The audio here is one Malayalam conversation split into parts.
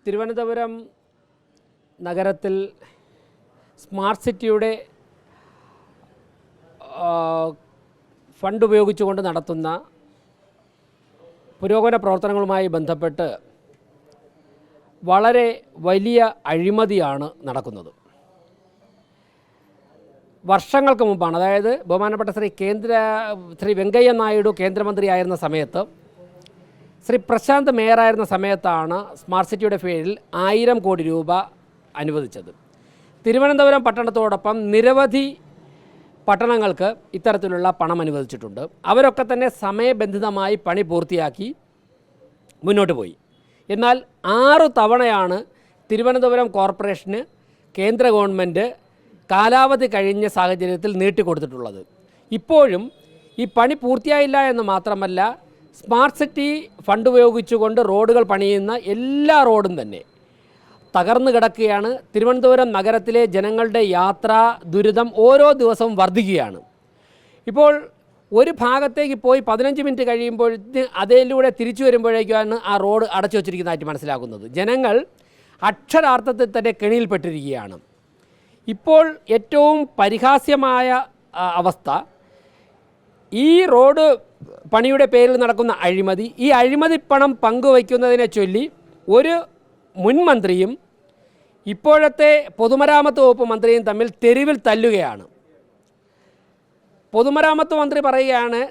തിരുവനന്തപുരം നഗരത്തിൽ സ്മാർട്ട് സിറ്റിയുടെ ഫണ്ട് ഉപയോഗിച്ചുകൊണ്ട് നടത്തുന്ന പുരോഗമന പ്രവർത്തനങ്ങളുമായി ബന്ധപ്പെട്ട് വളരെ വലിയ അഴിമതിയാണ് നടക്കുന്നത്. വർഷങ്ങൾക്ക് മുമ്പാണ്, അതായത് ബഹുമാനപ്പെട്ട ശ്രീ വെങ്കയ്യ നായിഡു കേന്ദ്രമന്ത്രിയായിരുന്ന സമയത്ത്, ശ്രീ പ്രശാന്ത് മേയറായിരുന്ന സമയത്താണ് സ്മാർട്ട് സിറ്റിയുടെ പേരിൽ 1000 കോടി രൂപ അനുവദിച്ചത്. തിരുവനന്തപുരം പട്ടണത്തോടൊപ്പം നിരവധി പട്ടണങ്ങൾക്ക് ഇത്തരത്തിലുള്ള പണം അനുവദിച്ചിട്ടുണ്ട്. അവരൊക്കെ തന്നെ സമയബന്ധിതമായി പണി പൂർത്തിയാക്കി മുന്നോട്ട് പോയി. എന്നാൽ 6 തവണയാണ് തിരുവനന്തപുരം കോർപ്പറേഷന് കേന്ദ്ര ഗവൺമെൻറ് കാലാവധി കഴിഞ്ഞ സാഹചര്യത്തിൽ നീട്ടിക്കൊടുത്തിട്ടുള്ളത്. ഇപ്പോഴും ഈ പണി പൂർത്തിയായില്ല എന്ന് മാത്രമല്ല, സ്മാർട്ട് സിറ്റി ഫണ്ട് ഉപയോഗിച്ചുകൊണ്ട് റോഡുകൾ പണിയുന്ന എല്ലാ റോഡും തന്നെ തകർന്നു കിടക്കുകയാണ്. തിരുവനന്തപുരം നഗരത്തിലെ ജനങ്ങളുടെ യാത്രാ ദുരിതം ഓരോ ദിവസവും വർദ്ധിക്കുകയാണ്. ഇപ്പോൾ ഒരു ഭാഗത്തേക്ക് പോയി 15 മിനിറ്റ് കഴിയുമ്പോഴത്തേക്ക് അതിലൂടെ തിരിച്ചു വരുമ്പോഴേക്കാണ് ആ റോഡ് അടച്ചു വച്ചിരിക്കുന്നതായിട്ട് മനസ്സിലാക്കുന്നത്. ജനങ്ങൾ അക്ഷരാർത്ഥത്തിൽ തന്നെ കെണിയിൽപ്പെട്ടിരിക്കുകയാണ്. ഇപ്പോൾ ഏറ്റവും പരിഹാസ്യമായ അവസ്ഥ, ഈ റോഡ് പണിയുടെ പേരിൽ നടക്കുന്ന അഴിമതി, ഈ അഴിമതി പണം പങ്കുവയ്ക്കുന്നതിനെ ചൊല്ലി ഒരു മുൻ മന്ത്രിയും ഇപ്പോഴത്തെ പൊതുമരാമത്ത് വകുപ്പ് മന്ത്രിയും തമ്മിൽ തെരുവിൽ തല്ലുകയാണ്. പൊതുമരാമത്ത് മന്ത്രി പറയുകയാണ്,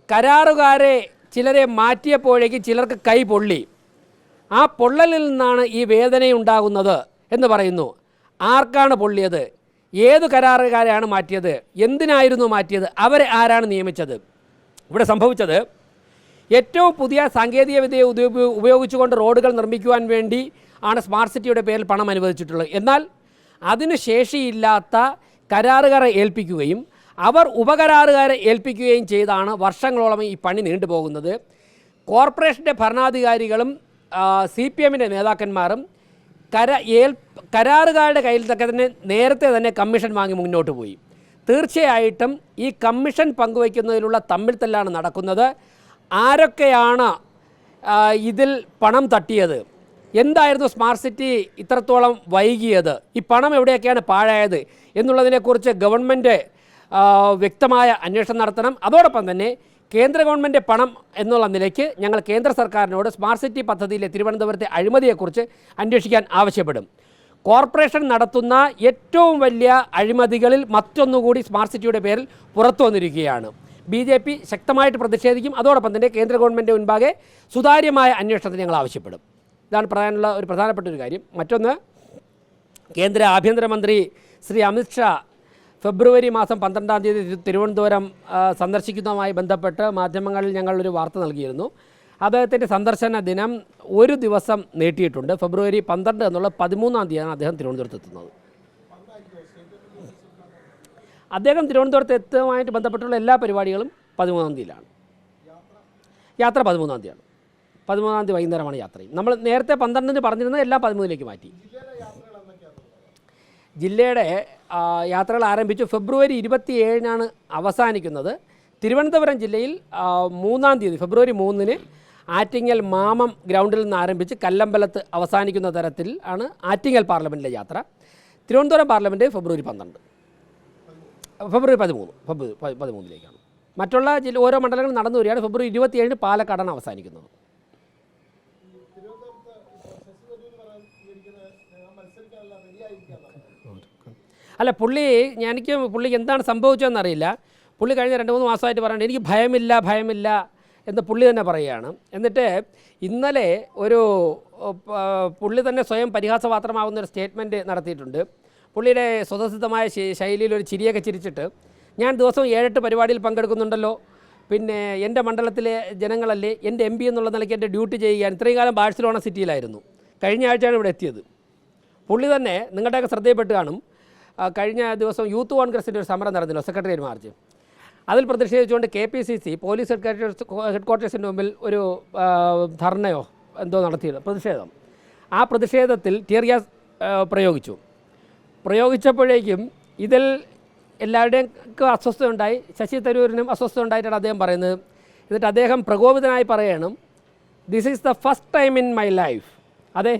കരാറുകാരെ ചിലരെ മാറ്റിയപ്പോഴേക്ക് ചിലർക്ക് കൈ പൊള്ളി, ആ പൊള്ളലിൽ നിന്നാണ് ഈ വേദനയുണ്ടാകുന്നത് എന്ന് പറയുന്നു. ആർക്കാണ് പൊള്ളിയത്? ഏത് കരാറുകാരെയാണ് മാറ്റിയത്? എന്തിനായിരുന്നു മാറ്റിയത്? അവരെ ആരാണ് നിയമിച്ചത്? ഇവിടെ സംഭവിച്ചത്, ഏറ്റവും പുതിയ സാങ്കേതികവിദ്യ ഉപയോഗിച്ചുകൊണ്ട് റോഡുകൾ നിർമ്മിക്കുവാൻ വേണ്ടി ആണ് സ്മാർട്ട് സിറ്റിയുടെ പേരിൽ പണം അനുവദിച്ചിട്ടുള്ളത്. എന്നാൽ അതിന് ശേഷിയില്ലാത്ത കരാറുകാരെ ഏൽപ്പിക്കുകയും അവർ ഉപകരാറുകാരെ ഏൽപ്പിക്കുകയും ചെയ്താണ് വർഷങ്ങളോളം ഈ പണി നീണ്ടുപോകുന്നത്. കോർപ്പറേഷൻ്റെ ഭരണാധികാരികളും CPMൻ്റെ നേതാക്കന്മാരും കരാറുകാരുടെ കയ്യിൽ തന്നെ നേരത്തെ തന്നെ കമ്മീഷൻ വാങ്ങി മുന്നോട്ട് പോയി. തീർച്ചയായിട്ടും ഈ കമ്മീഷൻ പങ്കുവയ്ക്കുന്നതിലുള്ള തമ്മിൽ തല്ലാണ് നടക്കുന്നത്. ആരൊക്കെയാണ് ഇതിൽ പണം തട്ടിയത്? എന്തായിരുന്നു സ്മാർട്ട് സിറ്റി ഇത്രത്തോളം വൈകിയത്? ഈ പണം എവിടെയൊക്കെയാണ് പാഴായത് എന്നുള്ളതിനെക്കുറിച്ച് ഗവൺമെൻറ് വ്യക്തമായ അന്വേഷണം നടത്തണം. അതോടൊപ്പം തന്നെ കേന്ദ്ര ഗവൺമെൻറ് പണം എന്നുള്ള നിലയ്ക്ക് ഞങ്ങൾ കേന്ദ്ര സർക്കാരിനോട് സ്മാർട്ട് സിറ്റി പദ്ധതിയിലെ തിരുവനന്തപുരത്തെ അഴിമതിയെക്കുറിച്ച് അന്വേഷിക്കാൻ ആവശ്യപ്പെടും. കോർപ്പറേഷൻ നടത്തുന്ന ഏറ്റവും വലിയ അഴിമതികളിൽ മറ്റൊന്നുകൂടി സ്മാർട്ട് സിറ്റിയുടെ പേരിൽ പുറത്തു വന്നിരിക്കുകയാണ്. BJP ശക്തമായിട്ട് പ്രതിഷേധിക്കും. അതോടൊപ്പം തന്നെ കേന്ദ്ര ഗവൺമെൻറ് മുൻപാകെ സുതാര്യമായ അന്വേഷണത്തിന് ഞങ്ങൾ ആവശ്യപ്പെടും. ഇതാണ് പറയാനുള്ള ഒരു പ്രധാനപ്പെട്ട ഒരു കാര്യം. മറ്റൊന്ന്, കേന്ദ്ര ആഭ്യന്തരമന്ത്രി ശ്രീ അമിത് ഷാ ഫെബ്രുവരി മാസം 12-ാം തീയതി തിരുവനന്തപുരം സന്ദർശിക്കുന്നതുമായി ബന്ധപ്പെട്ട് മാധ്യമങ്ങളിൽ ഞങ്ങളൊരു വാർത്ത നൽകിയിരുന്നു. അദ്ദേഹത്തിൻ്റെ സന്ദർശന ദിനം ഒരു ദിവസം നീട്ടിയിട്ടുണ്ട്. ഫെബ്രുവരി 12 എന്നുള്ള 13-ാം തീയതിയാണ് അദ്ദേഹം തിരുവനന്തപുരത്ത് എത്തുന്നത്. അദ്ദേഹം തിരുവനന്തപുരത്ത് എത്തുന്നതുമായിട്ട് ബന്ധപ്പെട്ടുള്ള എല്ലാ പരിപാടികളും 13-ാം തീയതിയിലാണ്. യാത്ര 13-ാം തീയതിയാണ്. 13-ാം തീയതി വൈകുന്നേരമാണ് യാത്രയും. നമ്മൾ നേരത്തെ 12-ന് പറഞ്ഞിരുന്നത് എല്ലാം 13-ലേക്ക് മാറ്റി. ജില്ലയുടെ യാത്രകൾ ആരംഭിച്ചു. ഫെബ്രുവരി 27-നാണ് അവസാനിക്കുന്നത്. തിരുവനന്തപുരം ജില്ലയിൽ 3-ാം തീയതി ഫെബ്രുവരി 3-ന് ആറ്റിങ്ങൽ മാമം ഗ്രൗണ്ടിൽ നിന്ന് ആരംഭിച്ച് കല്ലമ്പലത്ത് അവസാനിക്കുന്ന തരത്തിൽ ആണ് ആറ്റിങ്ങൽ പാർലമെൻറ്റിലെ യാത്ര. തിരുവനന്തപുരം പാർലമെൻറ്റ് ഫെബ്രുവരി 13-ലേക്കാണ്. മറ്റുള്ള ഓരോ മണ്ഡലങ്ങളും നടന്നു വരികയാണ്. ഫെബ്രുവരി 27-ന് പാലക്കാടാണ് അവസാനിക്കുന്നത്. അല്ല, പുള്ളിക്ക് എന്താണ് സംഭവിച്ചതെന്നറിയില്ല. പുള്ളി കഴിഞ്ഞ 2-3 മാസമായിട്ട് പറയുന്നത് എനിക്ക് ഭയമില്ല എന്ന് പുള്ളി തന്നെ പറയുകയാണ്. എന്നിട്ട് ഇന്നലെ പുള്ളി തന്നെ സ്വയം പരിഹാസപാത്രമാകുന്നൊരു സ്റ്റേറ്റ്മെൻറ്റ് നടത്തിയിട്ടുണ്ട്. പുള്ളിയുടെ സ്വതസിദ്ധമായ ശൈലിയിൽ ഒരു ചിരിയൊക്കെ ചിരിച്ചിട്ട്, ഞാൻ ദിവസവും 7-8 പരിപാടിയിൽ പങ്കെടുക്കുന്നുണ്ടല്ലോ, പിന്നെ എൻ്റെ മണ്ഡലത്തിലെ ജനങ്ങളല്ലേ, എൻ്റെ MP എന്നുള്ള നിലയ്ക്ക് എൻ്റെ ഡ്യൂട്ടി ചെയ്യുകയാണ്. ഇത്രയും കാലം ബാഴ്സലോണ സിറ്റിയിലായിരുന്നു. കഴിഞ്ഞ ആഴ്ചയാണ് ഇവിടെ എത്തിയത്. പുള്ളി തന്നെ നിങ്ങളുടെയൊക്കെ ശ്രദ്ധയിൽപ്പെട്ട് കാണും, കഴിഞ്ഞ ദിവസം യൂത്ത് കോൺഗ്രസിൻ്റെ ഒരു സമരം നടന്നല്ലോ, സെക്രട്ടേറിയറ്റ് മാർച്ച്. അതിൽ പ്രതിഷേധിച്ചുകൊണ്ട് KPCC പോലീസ് ഹെഡ്ക്വാർട്ടേഴ്സിന് മുമ്പിൽ ഒരു ധർണയോ എന്തോ നടത്തിയത് പ്രതിഷേധം. ആ പ്രതിഷേധത്തിൽ ടിയർ ഗ്യാസ് പ്രയോഗിച്ചപ്പോഴേക്കും ഇതിൽ എല്ലാവരുടെയും അസ്വസ്ഥതയുണ്ടായി. ശശി തരൂരിനും അസ്വസ്ഥത ഉണ്ടായിട്ടാണ് അദ്ദേഹം പറയുന്നത്. എന്നിട്ട് അദ്ദേഹം പ്രകോപിതനായി പറയണം, this is the first time in my life. അതെ,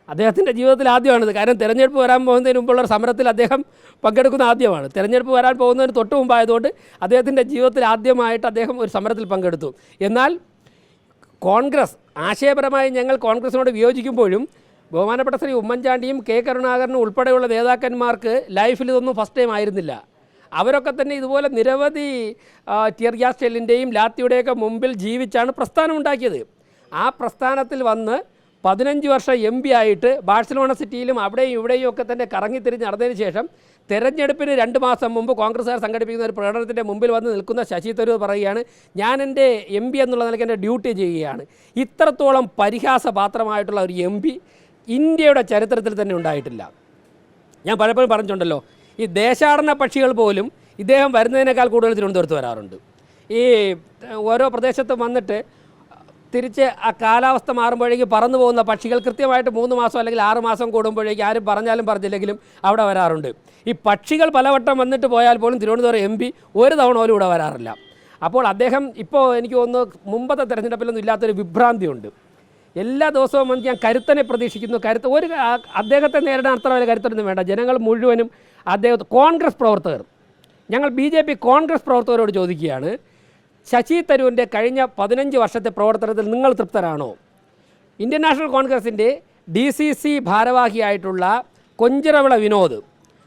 അദ്ദേഹത്തിൻ്റെ ജീവിതത്തിൽ ആദ്യമാണിത്. കാരണം തെരഞ്ഞെടുപ്പ് വരാൻ പോകുന്നതിന് മുമ്പുള്ള ഒരു സമരത്തിൽ അദ്ദേഹം പങ്കെടുക്കുന്ന ആദ്യമാണ്. തെരഞ്ഞെടുപ്പ് വരാൻ പോകുന്നതിന് തൊട്ട് മുമ്പായതുകൊണ്ട് അദ്ദേഹത്തിൻ്റെ ജീവിതത്തിൽ ആദ്യമായിട്ട് അദ്ദേഹം ഒരു സമരത്തിൽ പങ്കെടുത്തു. എന്നാൽ കോൺഗ്രസ് ആശയപരമായി ഞങ്ങൾ കോൺഗ്രസിനോട് വിയോജിക്കുമ്പോഴും ബഹുമാനപ്പെട്ട ശ്രീ ഉമ്മൻചാണ്ടിയും കെ കരുണാകരനും ഉൾപ്പെടെയുള്ള നേതാക്കന്മാർക്ക് ലൈഫിൽ ഇതൊന്നും ഫസ്റ്റ് ടൈം ആയിരുന്നില്ല. അവരൊക്കെ തന്നെ ഇതുപോലെ നിരവധി ടിയർ ഗ്യാസ് ഷെല്ലിൻ്റെയും ലാത്തിയുടെയൊക്കെ മുമ്പിൽ ജീവിച്ചാണ് പ്രസ്ഥാനം ഉണ്ടാക്കിയത്. ആ പ്രസ്ഥാനത്തിൽ വന്ന് 15 വർഷം MP ആയിട്ട് ബാഴ്സലോണ സിറ്റിയിലും അവിടെയും ഇവിടെയും ഒക്കെ തന്നെ കറങ്ങിത്തിരിഞ്ഞ് നടന്നതിന് ശേഷം തെരഞ്ഞെടുപ്പിന് 2 മാസം മുമ്പ് കോൺഗ്രസ്സുകാർ സംഘടിപ്പിക്കുന്ന ഒരു പ്രകടനത്തിൻ്റെ മുമ്പിൽ വന്ന് നിൽക്കുന്ന ശശി തരൂർ പറയുകയാണ്, ഞാൻ എൻ്റെ MP എന്നുള്ള നിലയ്ക്ക് എൻ്റെ ഡ്യൂട്ടി ചെയ്യുകയാണ്. ഇത്രത്തോളം പരിഹാസപാത്രമായിട്ടുള്ള ഒരു MP ഇന്ത്യയുടെ ചരിത്രത്തിൽ തന്നെ ഉണ്ടായിട്ടില്ല. ഞാൻ പലപ്പോഴും പറഞ്ഞിട്ടുണ്ടല്ലോ, ഈ ദേശാടന പക്ഷികൾ പോലും ഇദ്ദേഹം വരുന്നതിനേക്കാൾ കൂടുതൽ തിരുവനന്തപുരത്ത് വരാറുണ്ട്. ഈ ഓരോ പ്രദേശത്തും വന്നിട്ട് തിരിച്ച് ആ കാലാവസ്ഥ മാറുമ്പോഴേക്ക് പറന്നു പോകുന്ന പക്ഷികൾ കൃത്യമായിട്ട് 3 മാസം അല്ലെങ്കിൽ 6 മാസം കൂടുമ്പോഴേക്ക് ആരും പറഞ്ഞാലും പറഞ്ഞില്ലെങ്കിലും അവിടെ വരാറുണ്ട്. ഈ പക്ഷികൾ പലവട്ടം വന്നിട്ട് പോയാൽ പോലും തിരുവനന്തപുരം MP ഒരു തവണ പോലും ഇവിടെ വരാറില്ല. അപ്പോൾ അദ്ദേഹം ഇപ്പോൾ എനിക്ക് തോന്നുന്നു മുമ്പത്തെ തെരഞ്ഞെടുപ്പിലൊന്നും ഇല്ലാത്തൊരു വിഭ്രാന്തിയുണ്ട്. എല്ലാ ദിവസവും വന്ന് ഞാൻ കരുത്തനെ പ്രതീക്ഷിക്കുന്നു. അദ്ദേഹത്തെ നേരിടാൻ അത്ര വരെ കരുത്തനൊന്നും വേണ്ട. ജനങ്ങൾ മുഴുവനും കോൺഗ്രസ് പ്രവർത്തകർ, ഞങ്ങൾ BJP കോൺഗ്രസ് പ്രവർത്തകരോട് ചോദിക്കുകയാണ്, ശശി തരൂരിൻ്റെ കഴിഞ്ഞ 15 വർഷത്തെ പ്രവർത്തനത്തിൽ നിങ്ങൾ തൃപ്തരാണോ? ഇന്ത്യൻ നാഷണൽ കോൺഗ്രസിൻ്റെ DCC ഭാരവാഹിയായിട്ടുള്ള കൊഞ്ചിറവിള വിനോദ്,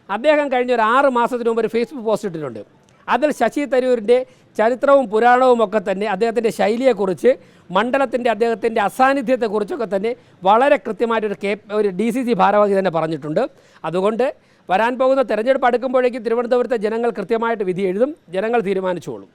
അദ്ദേഹം കഴിഞ്ഞ ഒരു 6 മാസത്തിന് മുമ്പ് ഒരു ഫേസ്ബുക്ക് പോസ്റ്റ് ഇട്ടിട്ടുണ്ട്. അതിൽ ശശി തരൂരിൻ്റെ ചരിത്രവും പുരാണവും ഒക്കെ തന്നെ, അദ്ദേഹത്തിൻ്റെ ശൈലിയെക്കുറിച്ച്, മണ്ഡലത്തിൻ്റെ അദ്ദേഹത്തിൻ്റെ അസാന്നിധ്യത്തെക്കുറിച്ചൊക്കെ തന്നെ വളരെ കൃത്യമായിട്ടൊരു DCC ഭാരവാഹി തന്നെ പറഞ്ഞിട്ടുണ്ട്. അതുകൊണ്ട് വരാൻ പോകുന്ന തെരഞ്ഞെടുപ്പ് അടുക്കുമ്പോഴേക്കും തിരുവനന്തപുരത്തെ ജനങ്ങൾ കൃത്യമായിട്ട് വിധി എഴുതും, ജനങ്ങൾ തീരുമാനിച്ചോളും.